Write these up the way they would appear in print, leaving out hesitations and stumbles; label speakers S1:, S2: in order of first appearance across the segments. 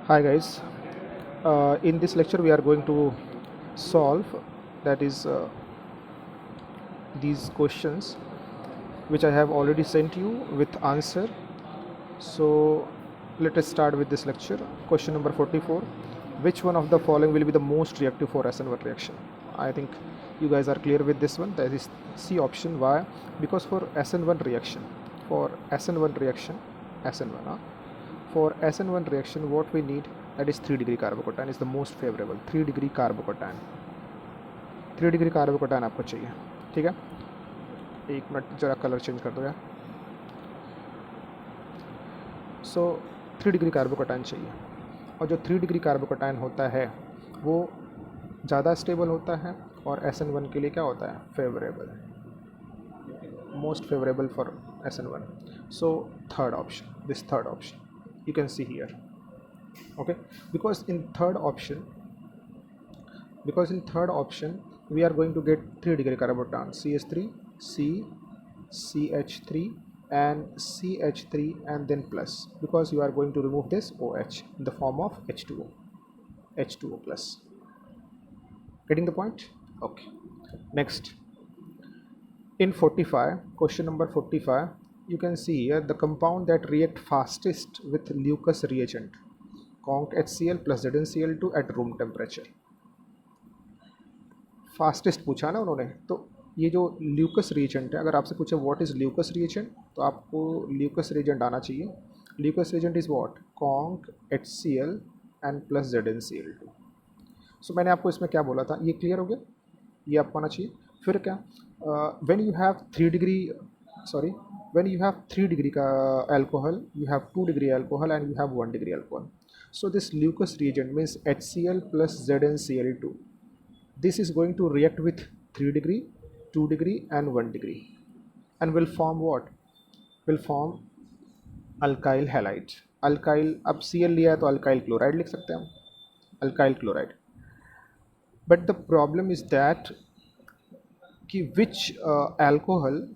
S1: Hi guys, in this lecture we are going to solve that is these questions which I have already sent you with answer. So let us start with this lecture. Question number 44. Which one of the following will be the most reactive for SN1 reaction? I think you guys are clear with this one. That is C option. Why? Because for SN1 reaction, SN1, for SN1 reaction what we need, that is 3 degree carbocation is the most favorable. 3 degree carbocation, 3 degree carbocation आपको चाहिए. ठीक है, एक minute जरा colour change कर दो यार. सो 3 degree carbocation चाहिए, और जो 3 डिग्री कार्बोकैटायन होता है वो ज़्यादा स्टेबल होता है और SN1 के लिए क्या होता है, favourable, most favourable for SN1. So third option, this third option you can see here. Okay, because in third option we are going to get 3 degree carbon, CH3, CH3 and CH3 and then plus, because you are going to remove this OH in the form of H2O plus. Getting the point? Okay, next in 45, question number 45, you can see here the compound that react fastest with Lucas reagent, conc HCl plus ZnCl2 at room temperature. Fastest पूछा ना उन्होंने, तो ये जो Lucas reagent है, अगर आपसे पूछे व्हाट इज़ ल्यूकस रिएजेंट, तो आपको ल्यूकस रिएजेंट आना चाहिए. Lucas reagent is what, conc HCl and plus ZnCl2. सो मैंने आपको इसमें क्या बोला था, ये क्लियर हो गया, ये आपको आना चाहिए. फिर क्या, व्हेन यू हैव 3 डिग्री का alcohol, you have 2 degree alcohol and you have 1 degree alcohol. So this Lucas reagent means HCl plus ZnCl2. This is going to react with 3 degree, 2 degree and 1 degree and will form what? Will form alkyl halide. Alkyl, अब Cl लिया है तो alkyl chloride लिख सकते हैं हम, alkyl chloride. But the problem is that कि which alcohol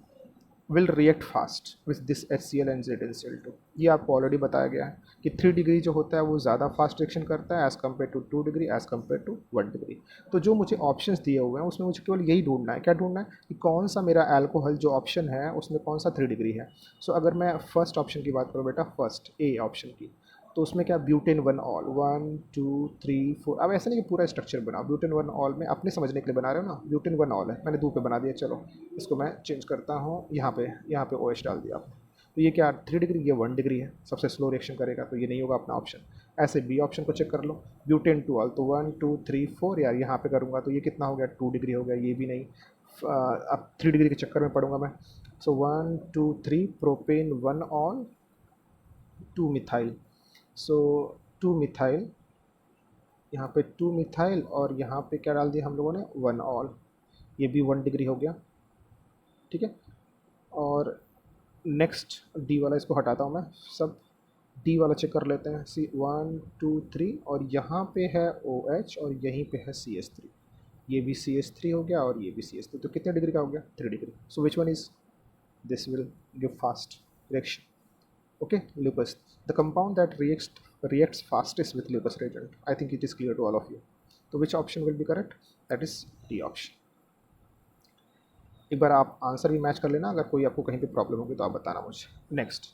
S1: will react fast with this HCl and ZnCl2. ये आपको ऑलरेडी बताया गया है कि 3 डिग्री जो होता है वो ज़्यादा फास्ट रिएक्शन करता है as compare to 2 degree, as compare to 1 degree. तो जो मुझे ऑप्शंस दिए हुए हैं उसमें मुझे केवल यही ढूंढना है, क्या ढूंढना है कि कौन सा मेरा अल्कोहल जो ऑप्शन है उसमें कौन सा 3 डिग्री है. सो अगर मैं फर्स्ट ऑप्शन की बात करूँ बेटा, फर्स्ट ए ऑप्शन की, तो उसमें क्या, ब्यूटेन 1 ऑल, 1 2 3 4. अब ऐसा नहीं कि पूरा स्ट्रक्चर बनाओ, ब्यूटेन 1 ऑल में अपने समझने के लिए बना रहे हो ना, ब्यूटेन 1 ऑल है, मैंने 2 पे बना दिया. चलो इसको मैं चेंज करता हूँ, यहाँ पे OH डाल दिया आपने. तो ये क्या 3 डिग्री, ये 1 डिग्री है, सबसे स्लो रिएक्शन करेगा, तो ये नहीं होगा अपना ऑप्शन. ऐसे बी ऑप्शन को चेक कर लो, ब्यूटेन 2 ऑल, तो 1 2 3 4 यार, यहाँ पे करूँगा तो ये कितना हो गया, 2 डिग्री हो गया, ये भी नहीं. अब 3 डिग्री के चक्कर में पढ़ूंगा मैं. सो 1 2 3 प्रोपेन 1 ऑल 2 मिथाइल. सो 2 मिथाइल, यहाँ पे 2 मिथाइल और यहाँ पे क्या डाल दिया हम लोगों ने, 1 ऑल, ये भी 1 डिग्री हो गया. ठीक है, और नेक्स्ट डी वाला इसको हटाता हूँ मैं, सब डी वाला चेक कर लेते हैं. सी 1 2 3 और यहाँ पे है OH और यहीं पे है CH3, ये भी CH3 हो गया और ये भी CH3, तो कितने डिग्री का हो गया, 3 degree. So which one is, this will give fast reaction. Okay, lupus, the compound that reacts fastest with lupus reagent. I think it is clear to all of you. So which option will be correct? That is D option. एक बार आप answer भी match कर लेना, अगर कोई आपको कहीं पे प्रॉब्लम होगी तो आप बताना मुझे. Next,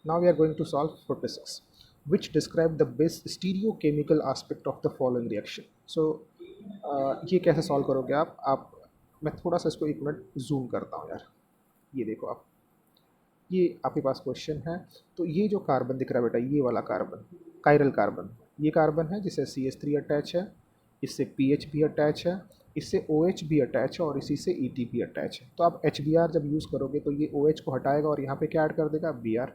S1: now we are going to solve 46. Which describe the best stereochemical aspect of the following reaction. So ये कैसे सॉल्व करोगे आप मैं थोड़ा सा इसको एक मिनट जूम करता हूँ यार. ये देखो आप, ये आपके पास क्वेश्चन है, तो ये जो कार्बन दिख रहा है बेटा, ये वाला कार्बन, कायरल कार्बन, ये कार्बन है जिससे CH3 अटैच है, इससे PH भी अटैच है, इससे OH भी अटैच है और इसी से ET भी अटैच है. तो आप HBr जब यूज़ करोगे तो ये OH को हटाएगा और यहाँ पे क्या ऐड कर देगा, Br.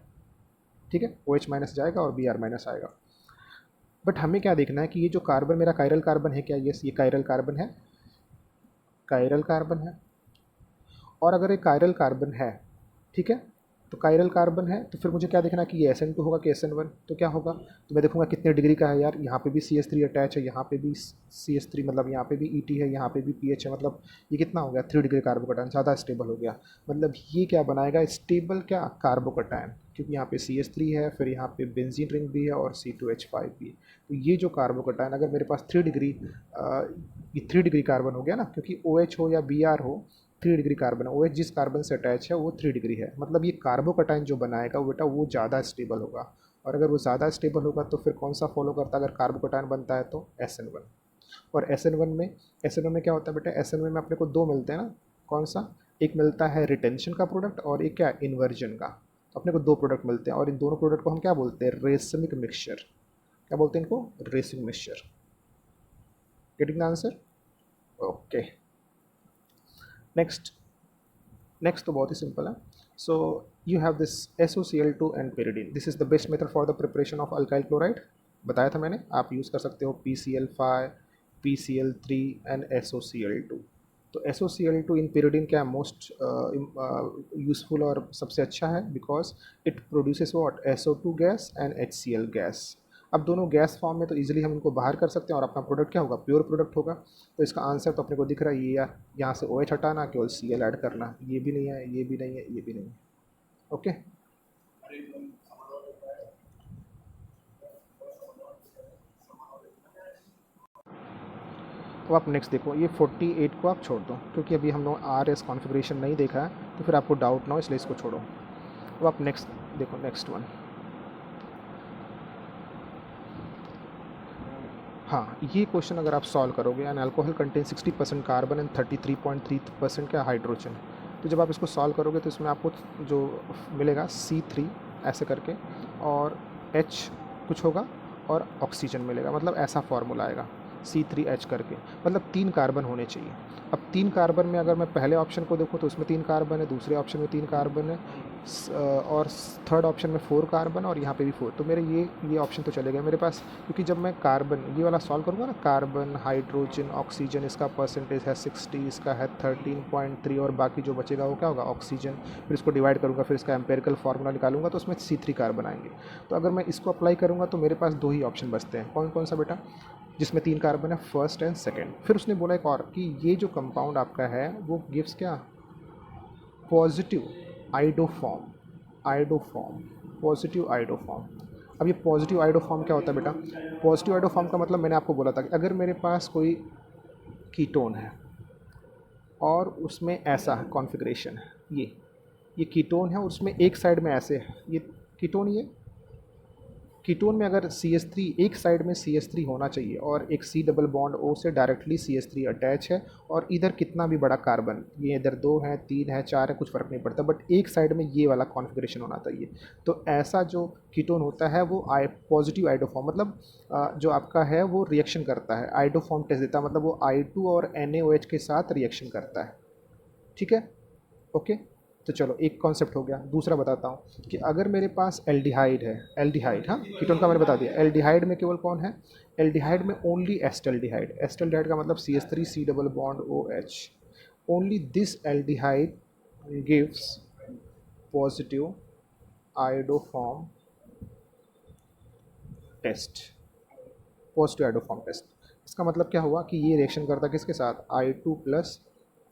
S1: ठीक है, OH माइनस जाएगा और Br माइनस आएगा. बट हमें क्या देखना है कि ये जो कार्बन मेरा कायरल कार्बन है क्या, ये कायरल कार्बन है, कायरल कार्बन है. और अगर ये कायरल कार्बन है, ठीक है, तो कायरल कार्बन है, तो फिर मुझे क्या देखना कि ये SN2 होगा कि SN1। तो क्या होगा, तो मैं देखूंगा कितने डिग्री का है यार, यहाँ पे भी CH3 अटैच है, यहाँ पे भी CH3, मतलब यहाँ पे भी ET है, यहाँ पे भी PH है, मतलब ये कितना हो गया 3 डिग्री कार्बोकटायन, ज़्यादा स्टेबल हो गया। मतलब ये क्या बनाएगा, स्टेबल क्या कार्बोकटायन, क्योंकि यहाँ पे CH3 है, फिर यहाँ पे बेंजीन रिंग भी है और C2H5 भी है। तो ये जो कार्बोकटायन अगर मेरे पास 3 डिग्री, ये 3 डिग्री कार्बन हो गया ना, क्योंकि OH हो या Br हो, 3 डिग्री कार्बन है, OH जिस कार्बन से अटैच है वो 3 डिग्री है, मतलब ये कार्बोकटायन जो बनाएगा वो बेटा वो ज़्यादा स्टेबल होगा। और अगर वो ज़्यादा स्टेबल होगा तो फिर कौन सा फॉलो करता है, अगर कार्बोकटायन बनता है तो SN1। और SN1 में क्या होता है बेटा, SN1 में अपने को दो मिलते हैं ना, कौन सा, एक मिलता है रिटेंशन का प्रोडक्ट और एक क्या इन्वर्जन का। तो अपने को दो प्रोडक्ट मिलते हैं और इन दोनों प्रोडक्ट को हम क्या बोलते हैं, रेसमिक मिक्सचर। क्या बोलते हैं इनको, racemic mixture. Getting the answer, okay. Next तो बहुत ही सिंपल है। So you have this SOCl2 and pyridine, this is the best method for the preparation of alkyl chloride. बताया था मैंने, आप यूज़ कर सकते हो PCl5, PCl3 एंड SOCl2। तो SOCl2 इन pyridine क्या मोस्ट यूज़फुल और सबसे अच्छा है, because it produces what, SO2 gas and HCl gas. अब दोनों गैस फॉर्म में तो इजीली हम इनको बाहर कर सकते हैं और अपना प्रोडक्ट क्या होगा, प्योर प्रोडक्ट होगा। तो इसका आंसर तो अपने को दिख रहा है, ये यार यहाँ से OH हटाना, केवल Cl ऐड करना, ये भी नहीं है, ये भी नहीं है, ये भी नहीं है। ओके, तो आप नेक्स्ट देखो, ये 48 को आप छोड़ दो, क्योंकि अभी हम लोग RS कॉन्फ़िगरेशन नहीं देखा है, तो फिर आपको डाउट ना हो, इसलिए इसको छोड़ो। अब आप नेक्स्ट देखो, नेक्स्ट वन। हाँ, ये क्वेश्चन अगर आप सॉल्व करोगे, an alcohol contain 60% carbon and 33.3% क्या हाइड्रोजन। तो जब आप इसको सॉल्व करोगे तो इसमें आपको जो मिलेगा C3 ऐसे करके, और H कुछ होगा और ऑक्सीजन मिलेगा, मतलब ऐसा फॉर्मूला आएगा C3H करके, मतलब 3 कार्बन होने चाहिए। अब 3 कार्बन में अगर मैं पहले ऑप्शन को देखूँ तो उसमें 3 कार्बन है, दूसरे ऑप्शन में 3 कार्बन है, और थर्ड ऑप्शन में 4 कार्बन, और यहाँ पे भी 4। तो मेरे ये ऑप्शन तो चले गए मेरे पास, क्योंकि जब मैं कार्बन ये वाला सॉल्व करूँगा ना, कार्बन, हाइड्रोजन, ऑक्सीजन, इसका परसेंटेज है 60, इसका है 13.3, और बाकी जो बचेगा वो क्या होगा, ऑक्सीजन। फिर इसको डिवाइड करूँगा, फिर इसका एम्पेरिकल फार्मूला निकालूंगा, तो उसमें C3 कार्बन आएंगे। तो अगर मैं इसको अप्लाई करूँगा तो मेरे पास 2 ही ऑप्शन बचते हैं, कौन कौन सा बेटा, जिसमें 3 कार्बन है, फर्स्ट एंड सेकेंड। फिर उसने बोला एक और कि ये जो कंपाउंड आपका है वो गिव्स क्या, पॉजिटिव आइडोफॉर्म, पॉजिटिव आइडोफॉर्म। अब ये पॉजिटिव आइडोफॉर्म क्या होता है बेटा, पॉजिटिव आइडोफॉर्म का मतलब मैंने आपको बोला था कि अगर मेरे पास कोई कीटोन है और उसमें ऐसा कॉन्फ़िगरेशन है, ये कीटोन है और उसमें एक साइड में ऐसे है, ये कीटोन, ये कीटोन में अगर CH3 एक साइड में CH3 होना चाहिए और एक C डबल बॉन्ड O से डायरेक्टली CH3 अटैच है, और इधर कितना भी बड़ा कार्बन, ये इधर 2 है, 3 है, 4 है, कुछ फ़र्क नहीं पड़ता, बट एक साइड में ये वाला कॉन्फ़िगरेशन होना चाहिए। तो ऐसा जो कीटोन होता है वो पॉजिटिव आइडोफॉर्म, मतलब जो आपका है वो रिएक्शन करता है, आइडोफॉर्म टेस्ट देता है, मतलब वो I2 और NaOH के साथ रिएक्शन करता है। ठीक है, ओके। तो चलो एक कॉन्सेप्ट हो गया, दूसरा बताता हूँ कि अगर मेरे पास एल्डिहाइड है, एल्डिहाइड, हाँ कीटोन का मैंने बता दिया, एल्डिहाइड में केवल कौन है, एल्डिहाइड में ओनली एस्टल्डिहाइड, एस्टल्डिहाइड का मतलब CH3 C double bond OH, only this aldehyde gives positive iodoform test, positive iodoform test. इसका मतलब क्या हुआ कि ये रिएक्शन करता है किसके साथ, I2 प्लस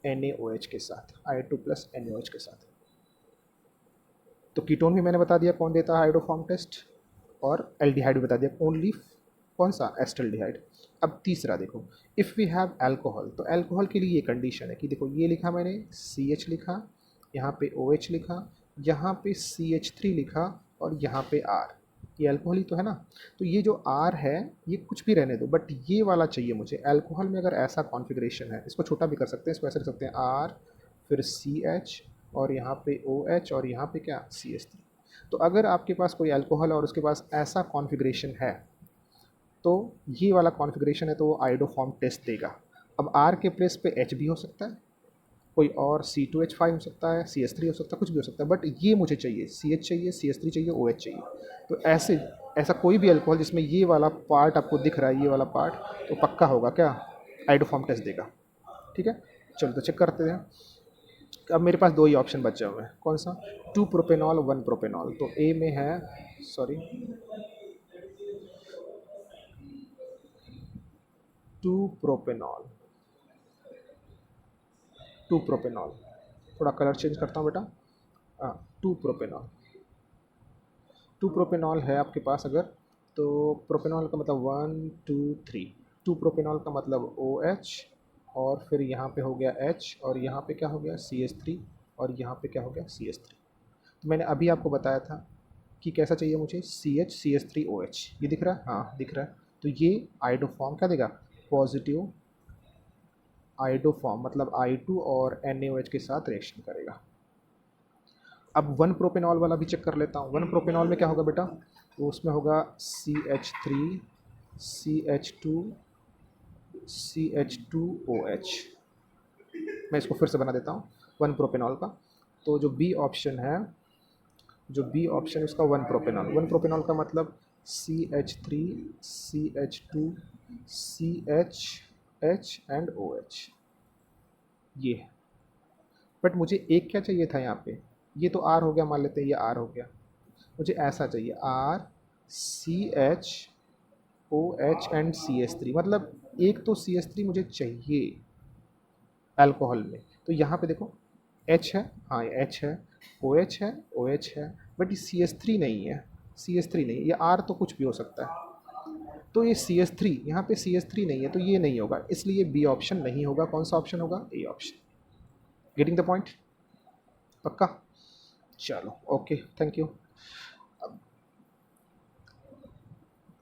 S1: NaOH के साथ, I2 प्लस NaOH के साथ। तो कीटोन भी मैंने बता दिया कौन देता है आइडोफॉर्म टेस्ट, और एल्डिहाइड भी बता दिया, ओनली कौन सा, एस्टल्डिहाइड। अब तीसरा देखो, इफ़ वी हैव अल्कोहल, तो अल्कोहल के लिए ये कंडीशन है कि देखो ये लिखा मैंने, CH लिखा, यहाँ पे OH लिखा, यहाँ पे CH3 लिखा, और यहाँ पे R, ये अल्कोहल ही तो है ना। तो ये जो R है ये कुछ भी रहने दो, बट ये वाला चाहिए मुझे। अल्कोहल में अगर ऐसा कॉन्फ़िगरेशन है, इसको छोटा भी कर सकते हैं, इसको ऐसे रख सकते हैं R, फिर CH, और यहाँ पे OH, और यहाँ पे क्या, CH3। तो अगर आपके पास कोई अल्कोहल और उसके पास ऐसा कॉन्फ़िगरेशन है, तो ये वाला कॉन्फ़िगरेशन है, तो वो आइडोफॉर्म टेस्ट देगा। अब R के प्लेस पे H भी हो सकता है, कोई और C2H5 हो सकता है, CH3 हो सकता है, कुछ भी हो सकता है, बट ये मुझे चाहिए, CH चाहिए, CH3 चाहिए, OH चाहिए। तो ऐसा कोई भी अल्कोहल जिसमें ये वाला पार्ट आपको दिख रहा है, ये वाला पार्ट, तो पक्का होगा क्या, आइडोफॉर्म टेस्ट देगा। ठीक है, चलो तो चेक करते हैं। अब मेरे पास दो ही ऑप्शन बचे हुए हैं, कौन सा, 2 प्रोपेनॉल 1 प्रोपेनॉल। तो ए में है, सॉरी, 2 प्रोपेनॉल, 2 प्रोपेनॉल, थोड़ा कलर चेंज करता हूँ बेटा, हाँ 2 प्रोपेनॉल, 2 प्रोपेनॉल है आपके पास अगर, तो प्रोपेनॉल का मतलब 1 2 3, 2 प्रोपेनॉल का मतलब OH, और फिर यहाँ पे हो गया H, और यहाँ पे क्या हो गया CH3, और यहाँ पे क्या हो गया CH3। तो मैंने अभी आपको बताया था कि कैसा चाहिए मुझे, CH3OH, ये दिख रहा है, हाँ दिख रहा है। तो ये आइडोफॉर्म क्या देगा, पॉजिटिव आइडोफॉर्म, मतलब I2 और NaOH के साथ रिएक्शन करेगा। अब 1 प्रोपेनॉल वाला भी चेक कर लेता हूँ। 1 प्रोपेनॉल में क्या होगा बेटा, तो उसमें होगा CH3 CH2 CH2OH। मैं इसको फिर से बना देता हूँ 1 प्रोपेनॉल का। तो जो बी ऑप्शन है, जो बी ऑप्शन उसका 1 प्रोपेनॉल, 1 प्रोपेनॉल का मतलब CH3 CH2 CHH and OH, ये है। बट मुझे एक क्या चाहिए था यहाँ पे, ये तो R हो गया, मान लेते हैं ये R हो गया, मुझे ऐसा चाहिए R CHOH एंड CH3, मतलब एक तो CH3 मुझे चाहिए अल्कोहल में। तो यहाँ पे देखो H है, हाँ ये H है, OH है, OH है, बट ये CH3 नहीं है, CH3 नहीं है, ये R तो कुछ भी हो सकता है। तो ये CH3, यहाँ पे CH3 नहीं है, तो ये नहीं होगा, इसलिए बी ऑप्शन नहीं होगा। कौन सा ऑप्शन होगा, A option. Getting the point, पक्का, चलो ओके, थैंक यू। अब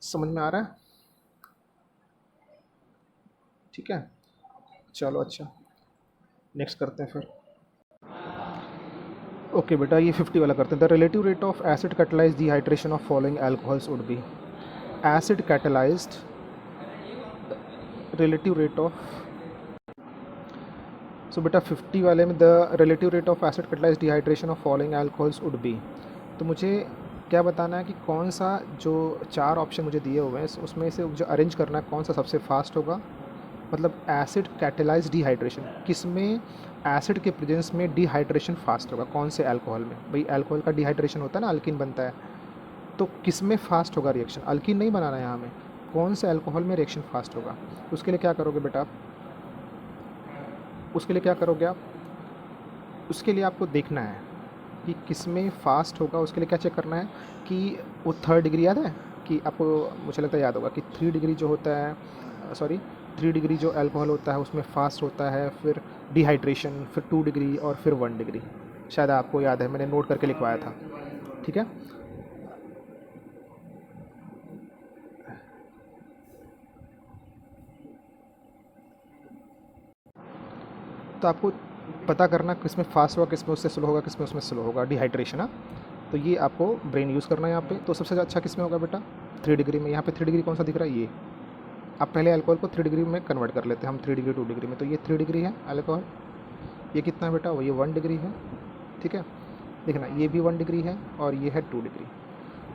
S1: समझ में आ रहा है, ठीक है, चलो अच्छा, नेक्स्ट करते हैं फिर। ओके बेटा, ये 50 वाला करते हैं। The relative rate of acid catalyse dehydration of following alcohols would be, acid catalysed relative rate of, so बेटा 50 वाले में the relative rate of acid catalyse dehydration of following alcohols would be, तो मुझे क्या बताना है कि कौन सा, जो 4 ऑप्शन मुझे दिए हुए हैं उसमें से जो अरेंज करना है कौन सा सबसे फास्ट होगा, मतलब एसिड कैटेलाइज डिहाइड्रेशन, किस में एसिड के प्रेजेंस में डिहाइड्रेशन फास्ट होगा, कौन से अल्कोहल में। भाई अल्कोहल का डिहाइड्रेशन होता है ना, अल्किन बनता है, तो किस में फास्ट होगा रिएक्शन, अल्किन नहीं बनाना है यहाँ में, कौन से अल्कोहल में रिएक्शन फास्ट होगा। उसके लिए क्या करोगे बेटा आप, उसके लिए क्या करोगे आप, उसके लिए आपको देखना है कि किस में फास्ट होगा। उसके लिए क्या चेक करना है कि वो 3rd डिग्री याद है, कि आपको मुझे लगता है याद होगा कि 3 डिग्री जो होता है, सॉरी 3 डिग्री जो अल्कोहल होता है उसमें फास्ट होता है, फिर डिहाइड्रेशन, फिर 2 डिग्री और फिर 1 डिग्री, शायद आपको याद है, मैंने नोट करके लिखवाया था, ठीक है। तो आपको पता करना किस में फास्ट होगा, किस में उससे स्लो होगा, किस में उसमें स्लो होगा, डिहाइड्रेशन। हाँ, तो ये आपको ब्रेन यूज़ करना है यहाँ पे। तो सबसे अच्छा किस में होगा बेटा, 3 डिग्री में। यहाँ पे 3 डिग्री कौन सा दिख रहा है, ये आप पहले अल्कोहल को 3 डिग्री में कन्वर्ट कर लेते हैं हम, 3 डिग्री 2 डिग्री में। तो ये 3 डिग्री है अल्कोहल, ये कितना है बेटा, वो ये 1 डिग्री है, ठीक है। देखना ये भी 1 डिग्री है और ये है 2 डिग्री।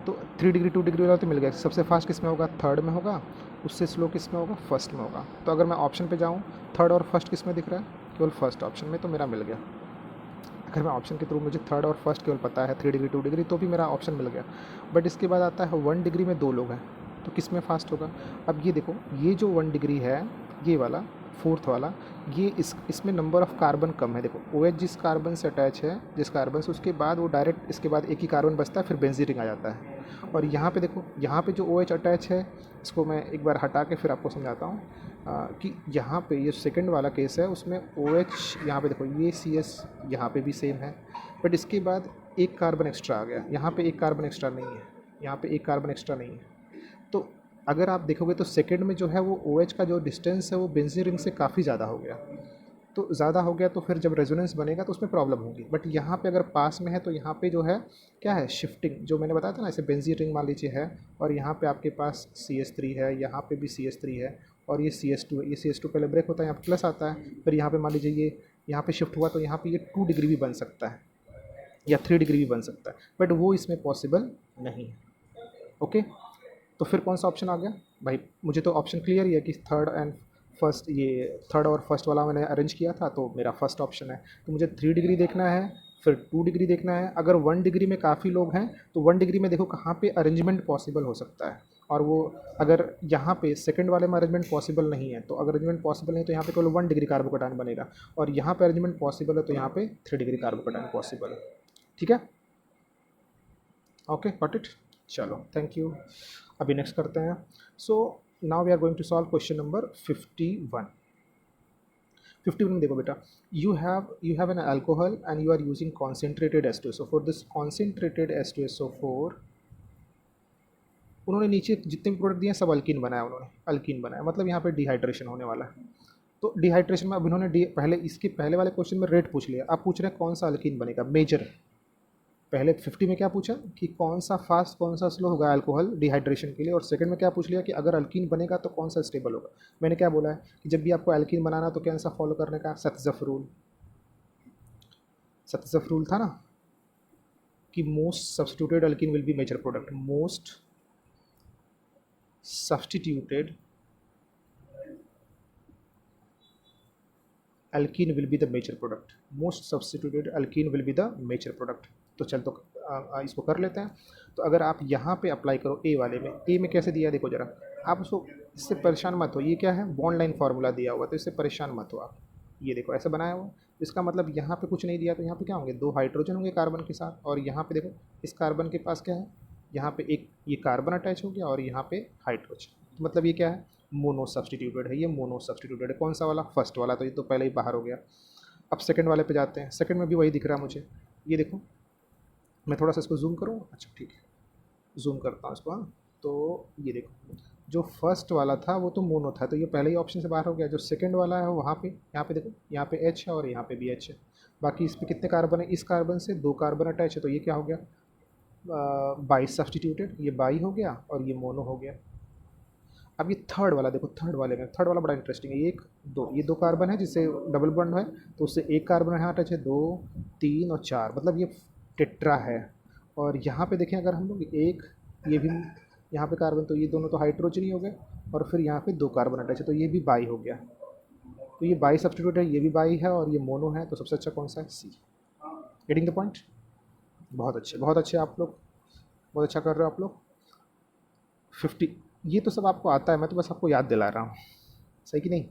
S1: तो 3 डिग्री 2 डिग्री वाला तो मिल गया। सबसे फास्ट किस में होगा, 3rd में होगा, उससे स्लो किस में होगा, 1st में होगा। तो अगर मैं ऑप्शन पे जाऊँ, 3rd और 1st किस में दिख रहा है, केवल 1st ऑप्शन में, तो मेरा मिल गया। अगर मैं ऑप्शन के थ्रू, मुझे 3rd और 1st केवल पता है, 3 डिग्री 2 डिग्री, तो भी मेरा ऑप्शन मिल गया। बट इसके बाद आता है 1 डिग्री में 2 लोग हैं, तो किस में फास्ट होगा। अब ये देखो, ये जो 1 डिग्री है, ये वाला 4th वाला, ये इसमें नंबर ऑफ़ कार्बन कम है। देखो OH जिस कार्बन से अटैच है, जिस कार्बन से, उसके बाद वो डायरेक्ट इसके बाद एक ही कार्बन बचता है, फिर बेंजीन रिंग आ जाता है। और यहाँ पे देखो, यहाँ पे जो OH अटैच है, इसको मैं एक बार हटा के फिर आपको समझाता हूँ कि यहाँ पे ये सेकंड वाला केस है, उसमें OH, यहाँ पे देखो ये CS यहाँ पे भी सेम है, बट इसके बाद एक कार्बन एक्स्ट्रा आ गया। यहाँ पे एक कार्बन एक्स्ट्रा नहीं है, यहाँ पे एक कार्बन एक्स्ट्रा नहीं है। तो अगर आप देखोगे तो सेकंड में जो है वो OH का जो डिस्टेंस है वो बेंजीन रिंग से काफ़ी ज़्यादा हो गया। तो ज़्यादा हो गया तो फिर जब रेजोनेंस बनेगा तो उसमें प्रॉब्लम होगी। बट यहाँ पे अगर पास में है तो यहाँ पे जो है क्या है, शिफ्टिंग, जो मैंने बताया था ना, ऐसे बेंजीन रिंग मान लीजिए है, और यहाँ पे आपके पास CH3 है, यहाँ पे भी CH3 है, और ये CS2 है। ये CS2 पहले ब्रेक होता है, यहाँ पे प्लस आता है, फिर यहाँ पे मान लीजिए ये यहाँ पे शिफ्ट हुआ, तो यहाँ पे ये 2 डिग्री भी बन सकता है या 3 डिग्री भी बन सकता है, बट वो इसमें पॉसिबल नहीं है। ओके, तो फिर कौन सा ऑप्शन आ गया भाई, मुझे तो ऑप्शन क्लियर ही है कि 3rd एंड फर्स्ट ये थर्ड और फर्स्ट वाला मैंने अरेंज किया था, तो मेरा फर्स्ट ऑप्शन है। तो मुझे 3 डिग्री देखना है, फिर 2 डिग्री देखना है। अगर 1 डिग्री में काफ़ी लोग हैं तो 1 डिग्री में देखो कहाँ पे अरेंजमेंट पॉसिबल हो सकता है, और वो अगर यहाँ पे सेकंड वाले में अरेंजमेंट पॉसिबल नहीं है, तो अगर अरेंजमेंट पॉसिबल नहीं है तो यहाँ पे केवल 1 डिग्री कार्बोकेटाइन बनेगा, और यहाँ पे अरेंजमेंट पॉसिबल है तो यहाँ पे 3 डिग्री कार्बोकेटाइन पॉसिबल है। ठीक है, ओके, गॉट इट। चलो, थैंक यू। अभी नेक्स्ट करते हैं। So now we are going to solve question number 51। 51 में देखो बेटा, you have an alcohol and you are using concentrated H2SO4. This concentrated H2SO4, उन्होंने नीचे जितने भी प्रोडक्ट दिए हैं सब अल्कीन बनाया, उन्होंने अल्कीन बनाया, मतलब यहाँ पे डिहाइड्रेशन होने वाला है। तो डिहाइड्रेशन में अब इन्होंने पहले इसके पहले वाले क्वेश्चन में रेट पूछ लिया, अब पूछ रहे हैं कौन सा अल्कीन बनेगा मेजर। पहले 50 में क्या पूछा कि कौन सा फास्ट कौन सा स्लो होगा अल्कोहल डिहाइड्रेशन के लिए, और सेकंड में क्या पूछ लिया कि अगर अल्कीन बनेगा तो कौन सा स्टेबल होगा। मैंने क्या बोला है कि जब भी आपको अल्कीन बनाना तो कैसा फॉलो करने का, सतजफ रूल। सतजफ रूल था ना कि most substituted alkene will be major product, most substituted alkene will be the major product, most substituted alkene will be the major product. तो चल तो इसको कर लेते हैं। तो अगर आप यहाँ पे अप्लाई करो ए वाले में, ए में कैसे दिया है देखो जरा, आप उसको इससे परेशान मत हो, ये क्या है बॉन्ड लाइन फार्मूला दिया हुआ, तो इससे परेशान मत हो आप। ये देखो ऐसे बनाया हुआ, इसका मतलब यहाँ पे कुछ नहीं दिया, तो यहाँ पे क्या होंगे, 2 हाइड्रोजन होंगे कार्बन के साथ, और यहाँ पे देखो इस कार्बन के पास क्या है, यहाँ पे एक ये कार्बन अटैच हो गया और यहाँ पे हाइड्रोजन, तो मतलब ये क्या है, मोनो सब्स्टिट्यूटेड है, ये मोनो सब्स्टिट्यूटेड है। कौन सा वाला, फर्स्ट वाला, तो ये तो पहले ही बाहर हो गया। अब सेकंड वाले पे जाते हैं, सेकंड में भी वही दिख रहा है मुझे, ये देखो, मैं थोड़ा सा इसको जूम करूँ, अच्छा ठीक है, जूम करता हूँ इसको। हाँ, तो ये देखो जो फर्स्ट वाला था वो तो मोनो था, तो ये पहले ही ऑप्शन से बाहर हो गया। जो सेकंड वाला है वहाँ पे, यहाँ पे देखो, यहाँ पे H है और यहाँ पे भी H है, बाकी इस पर कितने कार्बन है, इस कार्बन से 2 कार्बन अटैच है, तो ये क्या हो गया, बाई सब्स्टिट्यूटेड, ये बाई हो गया और ये मोनो हो गया। अब ये थर्ड वाला देखो, थर्ड वाले में, थर्ड वाला बड़ा इंटरेस्टिंग है, एक दो, ये 2 कार्बन है जिससे डबल बॉन्ड है, तो उससे एक कार्बन यहाँ अटैच है, 2 3 और 4, मतलब ये टेट्रा है। और यहाँ पे देखें अगर हम लोग एक, ये भी यहाँ पे कार्बन, तो ये दोनों तो हाइड्रोजन ही हो गए, और फिर यहाँ पे 2 कार्बन अटैच है, तो ये भी बाई हो गया। तो ये बाई सब्स्टिट्यूट है, ये भी बाई है और ये मोनो है, तो सबसे अच्छा कौन सा है, सी। गेटिंग द पॉइंट, बहुत अच्छे, बहुत अच्छे आप लोग, बहुत अच्छा कर रहे हो आप लोग। 50, ये तो सब आपको आता है, मैं तो बस आपको याद दिला रहा हूँ, सही कि नहीं,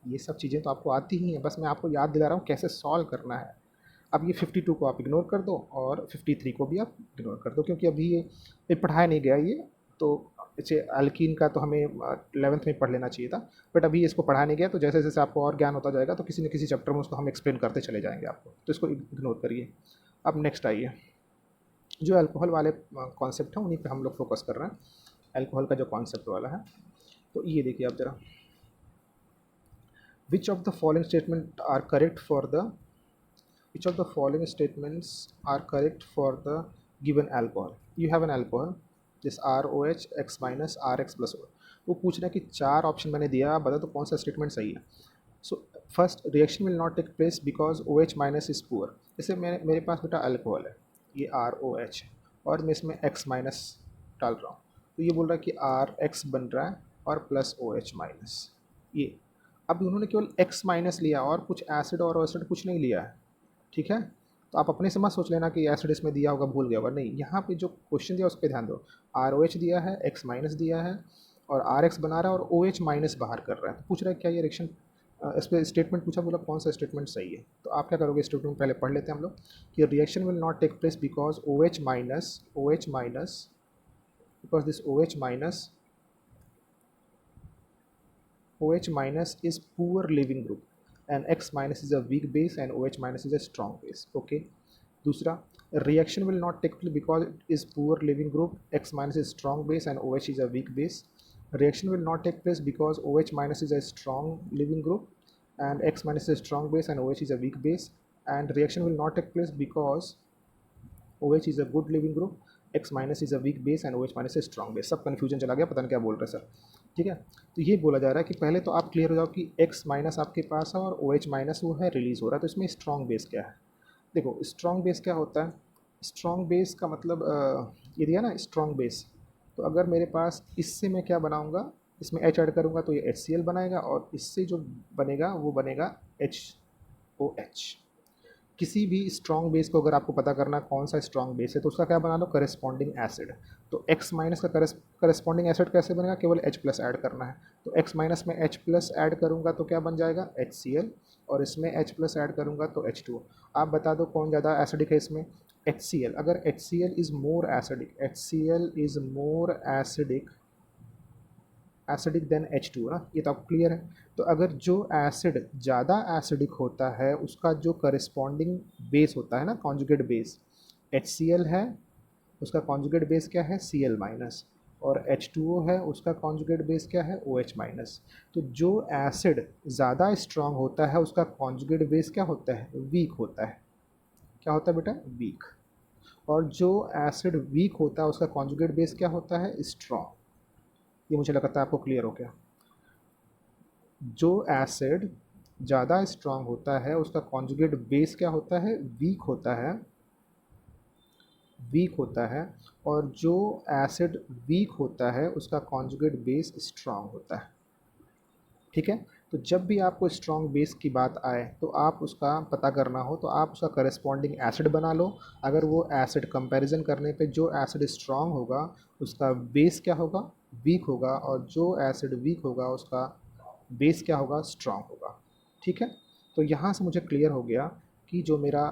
S1: ये सब चीज़ें तो आपको आती ही हैं, बस मैं आपको याद दिला रहा हूँ कैसे सॉल्व करना है। अब ये 52 को आप इग्नोर कर दो और 53 को भी आप इग्नोर कर दो, क्योंकि अभी ये पढ़ाया नहीं गया ये, तो इसे अल्कीन का तो हमें 11th में पढ़ लेना चाहिए था, बट अभी इसको पढ़ाया नहीं गया, तो जैसे जैसे आपको और ज्ञान होता जाएगा तो किसी न किसी चैप्टर में उसको हम एक्सप्लेन करते चले जाएंगे आपको, तो इसको इग्नोर करिए। अब नेक्स्ट आइए, जो अल्कोहल वाले कॉन्सेप्ट हैं उन्हीं पे हम लोग फोकस कर रहे हैं, अल्कोहल का जो कॉन्सेप्ट वाला है। तो ये देखिए आप जरा, which of the following statement are correct for the, which of the following statements are correct for the given alcohol, you have an alcohol this ROH X minus RX plus O, वो पूछ रहा है कि 4 option मैंने दिया, आप बता दो कौन सा स्टेटमेंट सही है। So first, reaction will not take place because OH minus is poor, जैसे मेरे पास बेटा अल्कोहल है, ये ROH है और मैं इसमें X माइनस डाल रहा हूँ, तो ये बोल रहा है कि RX बन रहा है और प्लस OH माइनस, ये अब उन्होंने केवल X माइनस लिया और कुछ एसिड और एसिड कुछ नहीं लिया है, ठीक है। तो आप अपने से मत सोच लेना कि एसिड इसमें दिया होगा भूल गया होगा, नहीं, यहाँ पे जो क्वेश्चन दिया उस पर ध्यान दो, ROH दिया है, X माइनस दिया है और RX बना रहा है और OH माइनस बाहर कर रहा है, तो पूछ रहा है क्या ये रिएक्शन, इस पर स्टेटमेंट पूछा, बोला कौन सा स्टेटमेंट सही है। तो आप क्या करोगे, स्टेटमेंट पहले पढ़ लेते हैं हम लोग कि reaction will not take place because OH minus because this OH minus is poor leaving group and X minus is a weak base and OH minus is a strong base, okay। दूसरा, reaction will not take place because it is poor leaving group, X minus is strong base and OH is a weak base। Reaction will not take place because OH minus is a strong leaving group and X minus is a strong base and OH is a weak base। And reaction will not take place because OH is a good leaving group, X minus is a weak base and OH minus is strong base. सब confusion चला गया, पता नहीं क्या बोल रहे sir, ठीक है। तो ये बोला जा रहा है कि पहले तो आप क्लियर हो जाओ कि X माइनस आपके पास है और OH माइनस वो है रिलीज़ हो रहा है, तो इसमें स्ट्रॉन्ग बेस क्या है। देखो स्ट्रॉन्ग बेस क्या होता है, स्ट्रॉन्ग बेस का मतलब ये दिया ना स्ट्रॉन्ग बेस, तो अगर मेरे पास इससे मैं क्या बनाऊँगा, इसमें H ऐड करूँगा तो ये HCl बनाएगा और इससे जो बनेगा वो बनेगा HOH। किसी भी स्ट्रॉन्ग बेस को अगर आपको पता करना कौन सा स्ट्रॉन्ग बेस है तो उसका क्या बना लो, करस्पॉन्डिंग एसिड। तो X माइनस का करस्पॉन्डिंग एसिड कैसे बनेगा, केवल H प्लस ऐड करना है। तो X माइनस में H प्लस ऐड करूँगा तो क्या बन जाएगा, HCl, और इसमें H प्लस ऐड करूँगा तो H2O। आप बता दो कौन ज़्यादा एसिडिक है इसमें, HCl। अगर HCl is more acidic, HCl is more acidic then H2O ना, ये तो आपको क्लियर है। तो अगर जो एसिड ज़्यादा एसिडिक होता है उसका जो करस्पॉन्डिंग बेस होता है ना, कॉन्जुगेट बेस, HCl है, उसका कॉन्जुगेट बेस क्या है, Cl माइनस, और H2O है, उसका कॉन्जुगेट बेस क्या है, OH माइनस। तो जो एसिड ज़्यादा स्ट्रांग होता है उसका कॉन्जुगेट बेस क्या होता है, वीक होता है। क्या होता है बेटा, वीक। और जो एसिड वीक होता है उसका कॉन्जुगेट बेस क्या होता है, स्ट्रॉन्ग। ये मुझे लगता है आपको क्लियर हो गया। जो एसिड ज़्यादा स्ट्रांग होता है उसका कॉन्जुगेट बेस क्या होता है, वीक होता है, वीक होता है। और जो एसिड वीक होता है उसका कॉन्जुगेट बेस स्ट्रांग होता है। ठीक है, तो जब भी आपको स्ट्रॉन्ग बेस की बात आए तो आप उसका पता करना हो तो आप उसका करस्पॉन्डिंग एसिड बना लो। अगर वो एसिड कंपैरिजन करने पे जो एसिड स्ट्रॉन्ग होगा उसका बेस क्या होगा, वीक होगा, और जो एसिड वीक होगा उसका बेस क्या होगा, स्ट्रॉन्ग होगा। ठीक है, तो यहाँ से मुझे क्लियर हो गया कि जो मेरा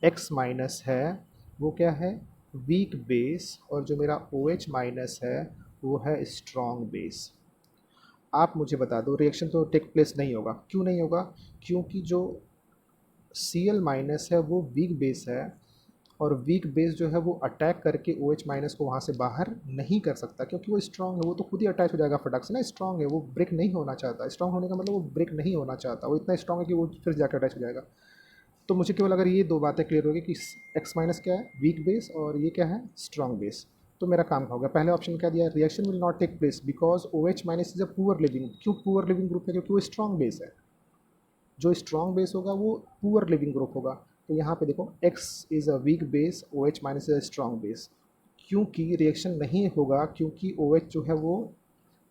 S1: X माइनस है वो क्या है, वीक बेस, और जो मेरा OH माइनस है वो है स्ट्रॉन्ग बेस। आप मुझे बता दो, रिएक्शन तो टेक प्लेस नहीं होगा, क्यों नहीं होगा, क्योंकि जो Cl माइनस है वो वीक बेस है, और वीक बेस जो है वो अटैक करके OH माइनस को वहाँ से बाहर नहीं कर सकता, क्योंकि वो स्ट्रांग है, वो तो खुद ही अटैच हो जाएगा फटाक से ना, स्ट्रांग है, वो ब्रेक नहीं होना चाहता। स्ट्रांग होने का मतलब वो ब्रेक नहीं होना चाहता, वो इतना स्ट्रांग है कि वो फिर जाकर अटैच हो जाएगा। तो मुझे केवल अगर ये दो बातें क्लियर होगी कि X माइनस क्या है, वीक बेस, और ये क्या है, स्ट्रॉन्ग बेस, तो मेरा काम हो गया। पहले ऑप्शन क्या दिया, reaction will not take place because OH minus is a poor leaving. क्यों पुअर लिविंग ग्रुप है, क्योंकि वो स्ट्रॉन्ग बेस है। जो स्ट्रॉन्ग बेस होगा वो पुअर लिविंग ग्रुप होगा। तो यहाँ पे देखो X is a weak base, OH minus is a strong base. क्योंकि रिएक्शन नहीं होगा क्योंकि OH जो है वो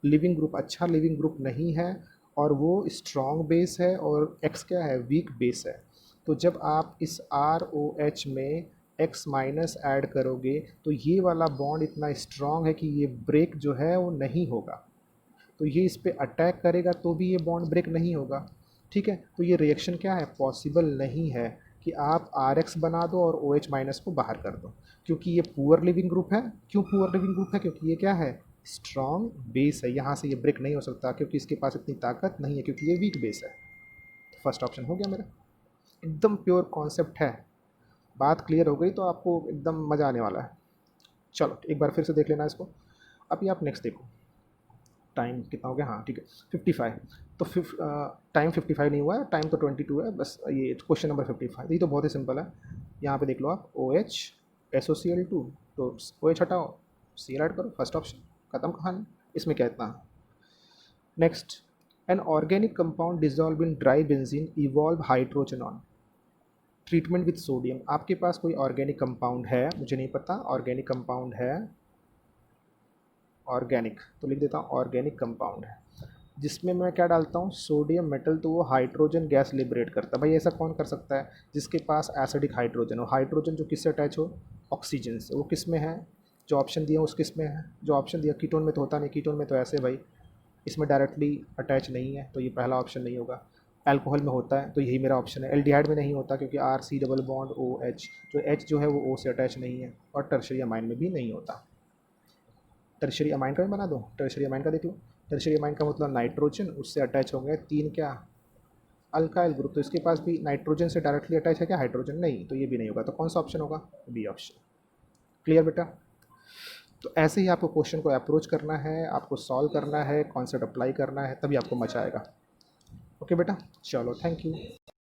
S1: लिविंग ग्रुप, अच्छा लिविंग ग्रुप नहीं है, और वो स्ट्रॉन्ग बेस है, और X क्या है, वीक बेस है। तो जब आप इस ROH में X माइनस ऐड करोगे तो ये वाला बॉन्ड इतना स्ट्रॉन्ग है कि ये ब्रेक जो है वो नहीं होगा। तो ये इस पर अटैक करेगा तो भी ये बॉन्ड ब्रेक नहीं होगा। ठीक है, तो ये रिएक्शन क्या है, पॉसिबल नहीं है कि आप RX बना दो और OH माइनस को बाहर कर दो, क्योंकि ये पुअर लिविंग ग्रुप है। क्यों पुअर लिविंग ग्रुप है, क्योंकि ये क्या है, स्ट्रॉन्ग बेस है, यहाँ से ये ब्रेक नहीं हो सकता क्योंकि इसके पास इतनी ताकत नहीं है, क्योंकि ये वीक बेस है। तो फर्स्ट ऑप्शन हो गया मेरा, एकदम प्योर कॉन्सेप्ट है। बात क्लियर हो गई तो आपको एकदम मज़ा आने वाला है। चलो एक बार फिर से देख लेना इसको। अभी आप नेक्स्ट देखो, टाइम कितना हो गया, हाँ ठीक है 55। तो टाइम 55 नहीं हुआ है, टाइम तो 22 है बस। ये क्वेश्चन नंबर 55, ये तो बहुत ही सिंपल है। यहाँ पे देख लो आप, OH SOCl2, तो OH हटाओ, Cl ऐड करो, फर्स्ट ऑप्शन, खत्म कहानी। इसमें क्या इतना। Next, an organic compound dissolve in dry benzene evolve hydrogen on treatment with sodium. आपके पास कोई ऑर्गेनिक कंपाउंड है, मुझे नहीं पता, ऑर्गेनिक कंपाउंड है, ऑर्गेनिक तो लिख देता हूँ, ऑर्गेनिक कंपाउंड है जिसमें मैं क्या डालता हूँ, सोडियम मेटल, तो वो हाइड्रोजन गैस लिबरेट करता है। भाई ऐसा कौन कर सकता है जिसके पास एसिडिक हाइड्रोजन हो, हाइड्रोजन जो किससे अटैच हो, ऑक्सीजन से। वो किस में है, जो ऑप्शन दिया उस किस में है, जो ऑप्शन दिया कीटोन में तो होता नहीं, कीटोन में तो ऐसे भाई, इसमें डायरेक्टली अटैच नहीं है, तो ये पहला ऑप्शन नहीं होगा। अल्कोहल में होता है तो यही मेरा ऑप्शन है। एल्डिहाइड में नहीं होता क्योंकि RC डबल बॉन्ड OH, जो H जो है वो O से अटैच नहीं है, और टर्शरी अमाइन में भी नहीं होता। टर्शरी अमाइन का भी बना दो, टर्शरी अमाइन का देख लो। टर्शरी अमाइन का मतलब नाइट्रोजन, उससे अटैच होंगे 3 क्या, अल्काइल ग्रुप, तो इसके पास भी नाइट्रोजन से डायरेक्टली अटैच है क्या, हाइड्रोजन, नहीं, तो ये भी नहीं होगा। तो कौन सा ऑप्शन होगा, B ऑप्शन। क्लियर बेटा। तो ऐसे ही आपको क्वेश्चन को अप्रोच करना है, आपको सॉल्व करना है, कॉन्सेप्ट अप्लाई करना है, तभी आपको मजा आएगा। ओके बेटा, चलो थैंक यू।